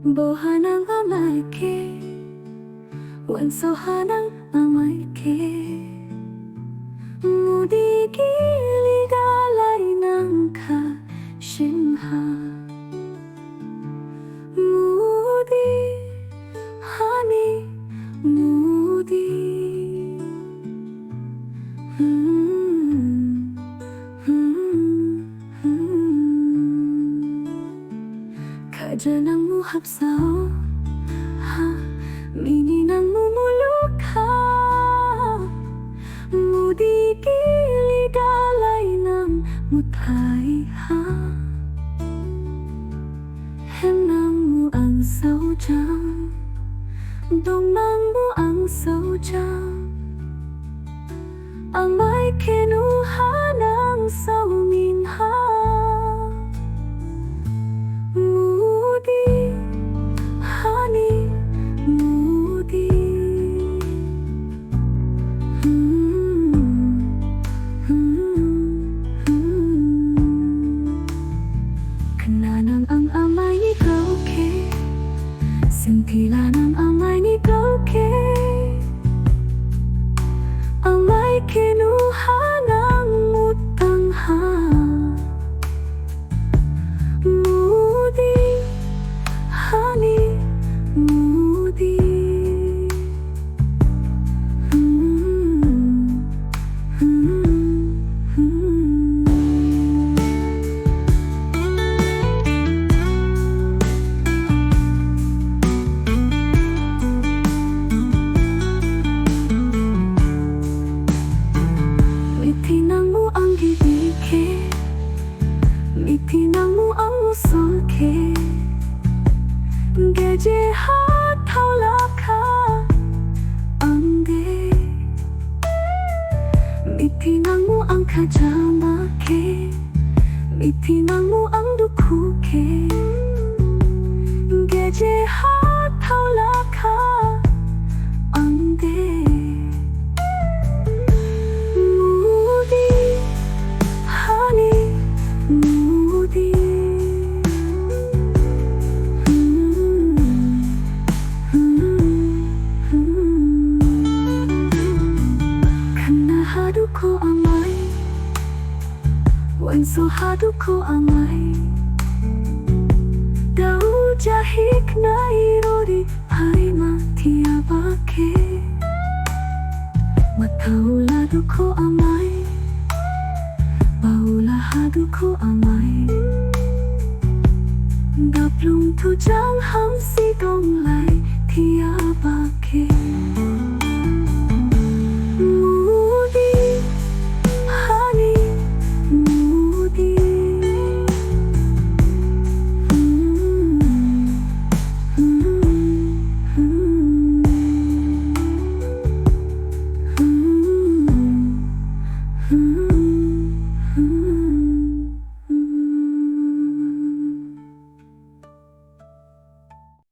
Bauhanang Amai Wainsohadukho Amai Muudi Gili Galainang Khashengha Muudi Ahnih Muudi Khajanangmu Habsao Mininangmu Muluk Muudi Gili Galainang Muthai Hemnangmu Ang Saujang Dongnangmu Ang Saujang Amai nuhanang Saumin Muudi Ahnih Muudi Khnanang Ang Amai ni Graukhe Sainthilanang Amai ni Graukhe Amai nuhanang Muthang Muudi Ahnih Muudi Mithinangmu Ang Gibi Mithinangmu Ang Mosol Gejer thaula Angde Mithinangmu Ang Khajama Mithinangmu Ang Dukhu Gejer thaula Angde Muudi Ahnih Muudi Khnahadukho Amai Wainsohadukho Amai Dau jahik nairodi Haima tiabake Thaula Amai Bauhanang Amai Gaplung tujang hamsi Donglai tiabake